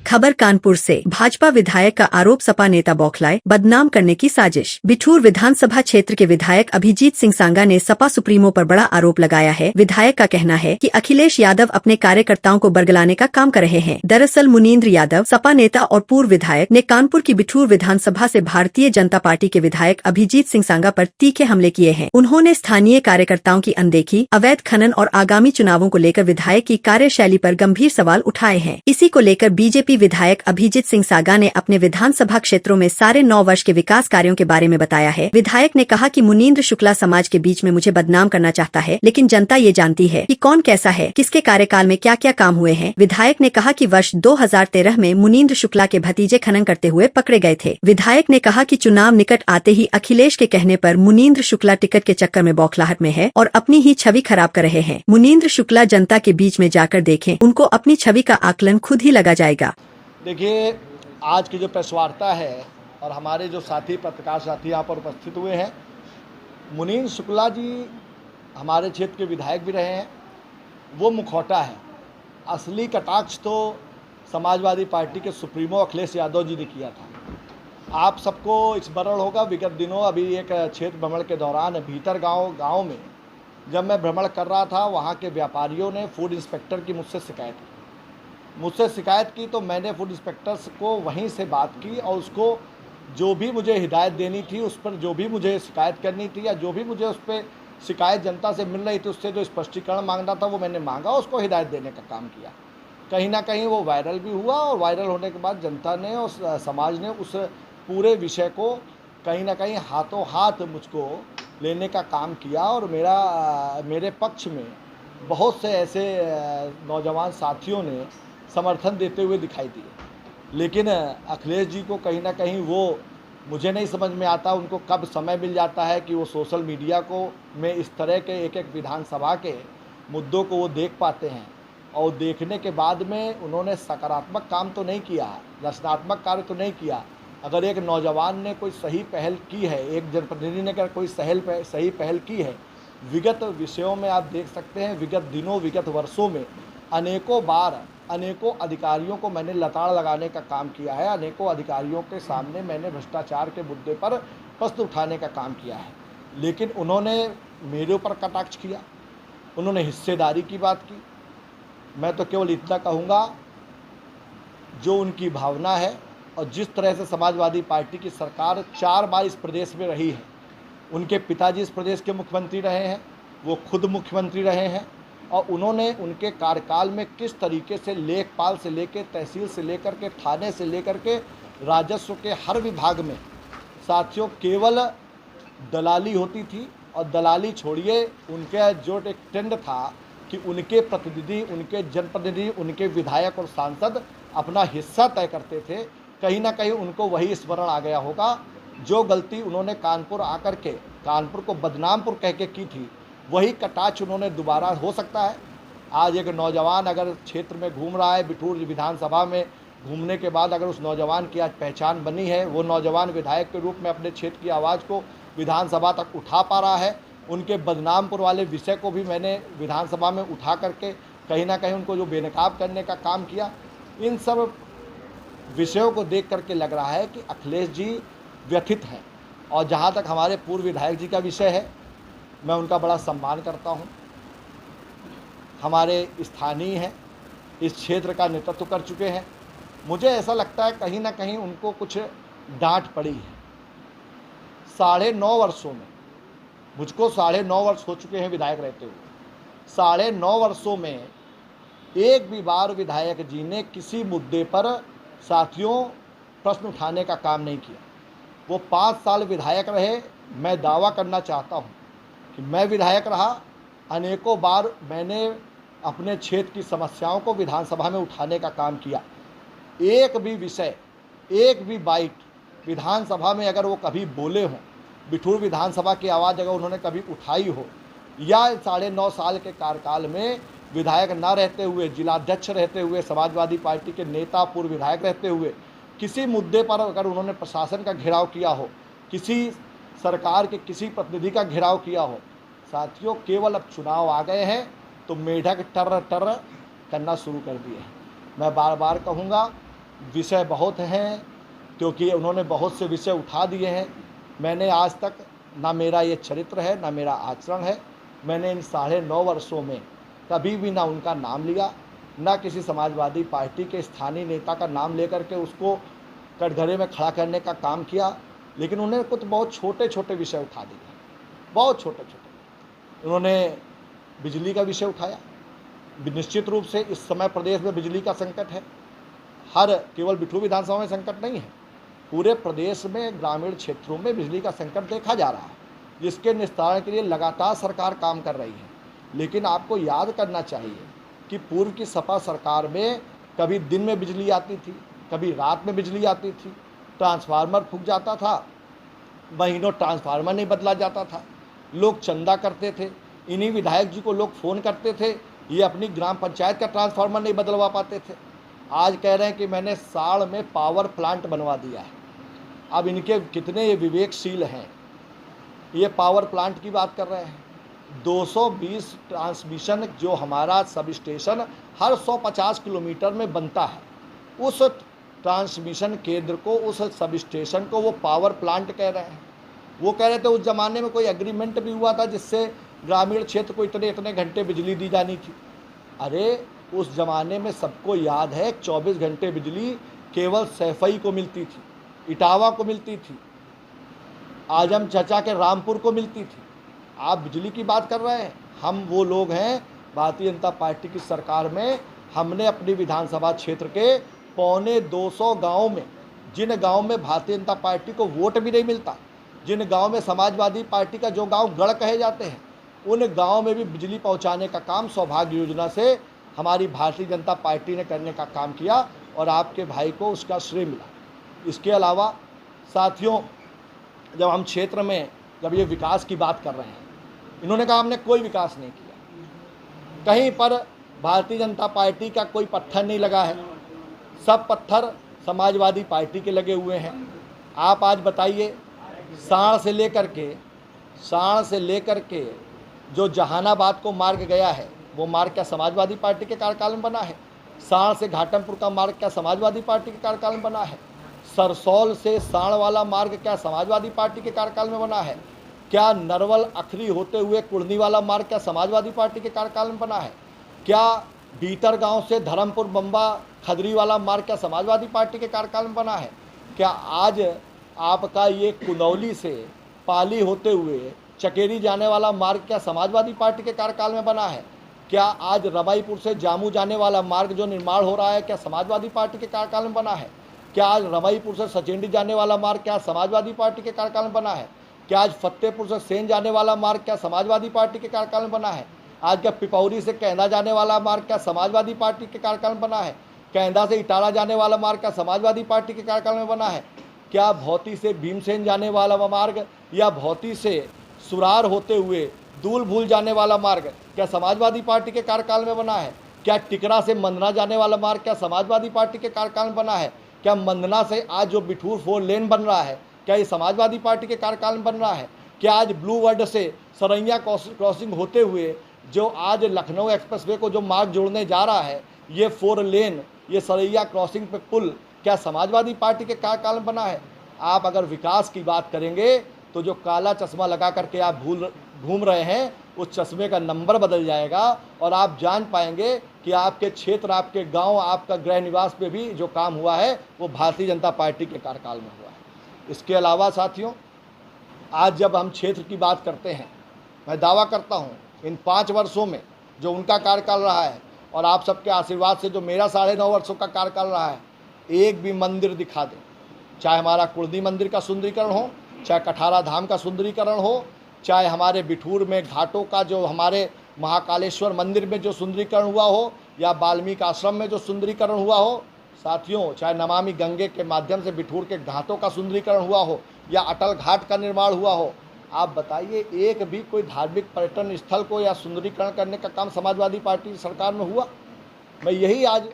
खबर कानपुर से। भाजपा विधायक का आरोप, सपा नेता बौखलाए, बदनाम करने की साजिश। बिठूर विधानसभा क्षेत्र के विधायक अभिजीत सिंह सांगा ने सपा सुप्रीमो पर बड़ा आरोप लगाया है। विधायक का कहना है कि अखिलेश यादव अपने कार्यकर्ताओं को बरगलाने का काम कर रहे हैं। दरअसल मुनींद्र यादव, सपा नेता और पूर्व विधायक, ने कानपुर की बिठूर विधानसभा से भारतीय जनता पार्टी के विधायक अभिजीत सिंह सांगा पर तीखे हमले किए हैं। उन्होंने स्थानीय कार्यकर्ताओं की अनदेखी, अवैध खनन और आगामी चुनावों को लेकर विधायक की कार्यशैली पर गंभीर सवाल उठाए हैं। इसी को लेकर बीजेपी विधायक अभिजीत सिंह सांगा ने अपने विधानसभा क्षेत्रों में साढ़े 9 वर्ष के विकास कार्यों के बारे में बताया है। विधायक ने कहा कि मुनींद्र शुक्ला समाज के बीच में मुझे बदनाम करना चाहता है, लेकिन जनता ये जानती है कि कौन कैसा है, किसके कार्यकाल में क्या क्या काम हुए हैं। विधायक ने कहा कि वर्ष 2013 में मुनींद्र शुक्ला के भतीजे खनन करते हुए पकड़े गए थे। विधायक ने कहा कि चुनाव निकट आते ही अखिलेश के कहने पर मुनींद्र शुक्ला टिकट के चक्कर में बौखलाहट में है और अपनी ही छवि खराब कर रहे हैं। मुनींद्र शुक्ला जनता के बीच में जाकर देखें, उनको अपनी छवि का आकलन खुद ही लगा जाएगा। देखिए, आज की जो प्रेस वार्ता है और हमारे जो साथी पत्रकार साथी यहाँ पर उपस्थित हुए हैं, मुनींद्र शुक्ला जी हमारे क्षेत्र के विधायक भी रहे हैं। वो मुखौटा है। असली कटाक्ष तो समाजवादी पार्टी के सुप्रीमो अखिलेश यादव जी ने किया था। आप सबको स्मरण होगा, विगत दिनों अभी एक क्षेत्र भ्रमण के दौरान भीतर गांव में जब मैं भ्रमण कर रहा था, वहाँ के व्यापारियों ने फूड इंस्पेक्टर की मुझसे शिकायत की तो मैंने फूड इंस्पेक्टर्स को वहीं से बात की और उसको जो भी मुझे हिदायत देनी थी, उस पर जो भी मुझे शिकायत करनी थी या जो भी मुझे उस पर शिकायत जनता से मिल रही थी, उससे जो स्पष्टीकरण मांगना था वो मैंने मांगा, उसको हिदायत देने का काम किया। कहीं ना कहीं वो वायरल भी हुआ और वायरल होने के बाद जनता ने और समाज ने उस पूरे विषय को कहीं ना कहीं हाथों हाथ मुझको लेने का काम किया और मेरे पक्ष में बहुत से ऐसे नौजवान साथियों ने समर्थन देते हुए दिखाई दिए। लेकिन अखिलेश जी को कहीं ना कहीं वो मुझे नहीं समझ में आता, उनको कब समय मिल जाता है कि वो सोशल मीडिया को में इस तरह के एक विधानसभा के मुद्दों को वो देख पाते हैं और देखने के बाद में उन्होंने सकारात्मक काम तो नहीं किया, रचनात्मक कार्य तो नहीं किया। अगर एक नौजवान ने कोई सही पहल की है, एक जनप्रतिनिधि ने अगर कोई सही पहल की है, विगत विषयों में आप देख सकते हैं, विगत दिनों विगत वर्षों में अनेकों बार अनेकों अधिकारियों को मैंने लताड़ लगाने का काम किया है। अनेकों अधिकारियों के सामने मैंने भ्रष्टाचार के मुद्दे पर प्रश्न उठाने का काम किया है, लेकिन उन्होंने मेरे ऊपर कटाक्ष किया, उन्होंने हिस्सेदारी की बात की। मैं तो केवल इतना कहूँगा, जो उनकी भावना है और जिस तरह से समाजवादी पार्टी की सरकार 4 बार इस प्रदेश में रही है, उनके पिताजी इस प्रदेश के मुख्यमंत्री रहे हैं, वो खुद मुख्यमंत्री रहे हैं और उन्होंने उनके कार्यकाल में किस तरीके से लेखपाल से लेकर तहसील से लेकर के थाने से लेकर के राजस्व के हर विभाग में साथियों केवल दलाली होती थी। और दलाली छोड़िए, उनका जो एक ट्रेंड था कि उनके प्रतिनिधि, उनके जनप्रतिनिधि, उनके विधायक और सांसद अपना हिस्सा तय करते थे। कहीं ना कहीं उनको वही स्मरण आ गया होगा, जो गलती उन्होंने कानपुर आकर के कानपुर को बदनामपुर कह के की थी, वही कटाक्ष उन्होंने दोबारा हो सकता है। आज एक नौजवान अगर क्षेत्र में घूम रहा है, बिठूर विधानसभा में घूमने के बाद अगर उस नौजवान की आज पहचान बनी है, वो नौजवान विधायक के रूप में अपने क्षेत्र की आवाज़ को विधानसभा तक उठा पा रहा है, उनके बदनामपुर वाले विषय को भी मैंने विधानसभा में उठा करके कहीं ना कहीं उनको जो बेनकाब करने का काम किया, इन सब विषयों को देख करके लग रहा है कि अखिलेश जी व्यथित हैं। और जहाँ तक हमारे पूर्व विधायक जी का विषय है, मैं उनका बड़ा सम्मान करता हूँ। हमारे स्थानीय हैं, इस क्षेत्र का नेतृत्व कर चुके हैं। मुझे ऐसा लगता है कहीं ना कहीं उनको कुछ डांट पड़ी है। 9.5 वर्षों में, मुझको 9.5 वर्ष हो चुके हैं विधायक रहते हुए, 9.5 वर्षों में एक भी बार विधायक जी ने किसी मुद्दे पर साथियों प्रश्न उठाने का काम नहीं किया। वो 5 साल विधायक रहे। मैं दावा करना चाहता हूँ कि मैं विधायक रहा, अनेकों बार मैंने अपने क्षेत्र की समस्याओं को विधानसभा में उठाने का काम किया। एक भी विषय, एक भी बाइट विधानसभा में अगर वो कभी बोले हों, बिठूर विधानसभा की आवाज़ अगर उन्होंने कभी उठाई हो, या 9.5 साल के कार्यकाल में विधायक ना रहते हुए, जिलाध्यक्ष रहते हुए, समाजवादी पार्टी के नेता पूर्व विधायक रहते हुए किसी मुद्दे पर अगर उन्होंने प्रशासन का घेराव किया हो, किसी सरकार के किसी प्रतिनिधि का घेराव किया हो, साथियों केवल अब चुनाव आ गए हैं तो मेढक टर टर करना शुरू कर दिए हैं। मैं बार बार कहूँगा विषय बहुत हैं, क्योंकि उन्होंने बहुत से विषय उठा दिए हैं। मैंने आज तक ना मेरा ये चरित्र है, ना मेरा आचरण है, मैंने इन 9.5 वर्षों में कभी भी ना उनका नाम लिया, ना किसी समाजवादी पार्टी के स्थानीय नेता का नाम लेकर के उसको कटघरे में खड़ा करने का काम किया। लेकिन उन्होंने कुछ बहुत छोटे छोटे विषय उठा दिए, बहुत छोटे छोटे। उन्होंने बिजली का विषय उठाया। निश्चित रूप से इस समय प्रदेश में बिजली का संकट है। केवल बिठूर विधानसभा में संकट नहीं है, पूरे प्रदेश में ग्रामीण क्षेत्रों में बिजली का संकट देखा जा रहा है, जिसके निस्तारण के लिए लगातार सरकार काम कर रही है। लेकिन आपको याद करना चाहिए कि पूर्व की सपा सरकार में कभी दिन में बिजली आती थी, कभी रात में बिजली आती थी, ट्रांसफार्मर फूक जाता था, महीनों ट्रांसफार्मर नहीं बदला जाता था, लोग चंदा करते थे, इन्हीं विधायक जी को लोग फ़ोन करते थे, ये अपनी ग्राम पंचायत का ट्रांसफार्मर नहीं बदलवा पाते थे। आज कह रहे हैं कि मैंने साड़ में पावर प्लांट बनवा दिया है। अब इनके कितने ये विवेकशील हैं, ये पावर प्लांट की बात कर रहे हैं। 220 ट्रांसमिशन जो हमारा सब स्टेशन हर 150 किलोमीटर में बनता है, उस ट्रांसमिशन केंद्र को, उस सब स्टेशन को वो पावर प्लांट कह रहे हैं। वो कह रहे थे उस ज़माने में कोई एग्रीमेंट भी हुआ था जिससे ग्रामीण क्षेत्र को इतने इतने घंटे बिजली दी जानी थी। अरे उस ज़माने में सबको याद है 24 घंटे बिजली केवल सैफई को मिलती थी, इटावा को मिलती थी, आजम चचा के रामपुर को मिलती थी। आप बिजली की बात कर रहे हैं। हम वो लोग हैं, भारतीय जनता पार्टी की सरकार में हमने अपनी विधानसभा क्षेत्र के 225 गाँव में, जिन गाँव में भारतीय जनता पार्टी को वोट भी नहीं मिलता, जिन गांव में समाजवादी पार्टी का जो गांव गढ़ कहे जाते हैं, उन गांव में भी बिजली पहुंचाने का काम सौभाग्य योजना से हमारी भारतीय जनता पार्टी ने करने का काम किया और आपके भाई को उसका श्रेय मिला। इसके अलावा साथियों, जब हम क्षेत्र में जब ये विकास की बात कर रहे हैं, इन्होंने कहा हमने कोई विकास नहीं किया, कहीं पर भारतीय जनता पार्टी का कोई पत्थर नहीं लगा है, सब पत्थर समाजवादी पार्टी के लगे हुए हैं। आप आज बताइए, साण से लेकर के जो जहानाबाद को मार्ग गया है, वो मार्ग क्या समाजवादी पार्टी के कार्यकाल में बना है? साण से घाटमपुर का मार्ग क्या समाजवादी पार्टी के कार्यकाल में बना है? सरसौल से साण वाला मार्ग क्या समाजवादी पार्टी के कार्यकाल में बना है? क्या नरवल अखरी होते हुए कुड़नी वाला मार्ग क्या समाजवादी पार्टी के कार्यकाल में बना है? क्या भीतर गांव से धर्मपुर बम्बा खदरी वाला मार्ग क्या समाजवादी पार्टी के कार्यकाल में बना है? क्या आज आपका ये कुनौली से पाली होते हुए चकेरी जाने वाला मार्ग क्या समाजवादी पार्टी के कार्यकाल में बना है? क्या आज रमाईपुर से जामू जाने वाला मार्ग जो निर्माण हो रहा है क्या समाजवादी पार्टी के कार्यकाल में बना है? क्या आज रमाईपुर से सचेंडी जाने वाला मार्ग क्या समाजवादी पार्टी के कार्यकाल में बना है? क्या आज फतेहपुर से सेन जाने वाला मार्ग क्या समाजवादी पार्टी के कार्यकाल में बना है? आज क्या पिपौरी से कैंदा जाने वाला मार्ग क्या समाजवादी पार्टी के कार्यकाल में बना है? कैंदा से इटारा जाने वाला मार्ग क्या समाजवादी पार्टी के कार्यकाल में बना है? क्या भौती से भीमसेन जाने वाला मार्ग या भौती से सुरार होते हुए दूल भूल जाने वाला मार्ग क्या समाजवादी पार्टी के कार्यकाल में बना है? क्या टिकरा से मंदना जाने वाला मार्ग क्या समाजवादी पार्टी के कार्यकाल में बना है? क्या मंदना से आज जो बिठूर 4 लेन बन रहा है क्या ये समाजवादी पार्टी के कार्यकाल में बन रहा है? क्या आज ब्लू वर्ल्ड से सरैया क्रॉसिंग होते हुए जो आज लखनऊ एक्सप्रेसवे को जो मार्ग जोड़ने जा रहा है, ये 4 लेन, ये सरैया क्रॉसिंग पे पुल क्या समाजवादी पार्टी के कार्यकाल में बना है? आप अगर विकास की बात करेंगे तो जो काला चश्मा लगा करके आप घूम रहे हैं, उस चश्मे का नंबर बदल जाएगा और आप जान पाएंगे कि आपके क्षेत्र, आपके गांव, आपका गृह निवास पे भी जो काम हुआ है वो भारतीय जनता पार्टी के कार्यकाल में हुआ है। इसके अलावा साथियों, आज जब हम क्षेत्र की बात करते हैं, मैं दावा करता हूँ इन 5 वर्षों में जो उनका कार्यकाल रहा है और आप सबके आशीर्वाद से जो मेरा 9.5 वर्षों का कार्यकाल रहा है, एक भी मंदिर दिखा दें, चाहे हमारा कुर्दी मंदिर का सुंदरीकरण हो, चाहे कठारा धाम का सुंदरीकरण हो, चाहे हमारे बिठूर में घाटों का जो हमारे महाकालेश्वर मंदिर में जो सुंदरीकरण हुआ हो, या वाल्मीकि आश्रम में जो सुंदरीकरण हुआ हो, साथियों चाहे नमामि गंगे के माध्यम से बिठूर के घाटों का सुंदरीकरण हुआ हो या अटल घाट का निर्माण हुआ हो, आप बताइए एक भी कोई धार्मिक पर्यटन स्थल को या सुंदरीकरण करने का काम समाजवादी पार्टी सरकार में हुआ? मैं यही आज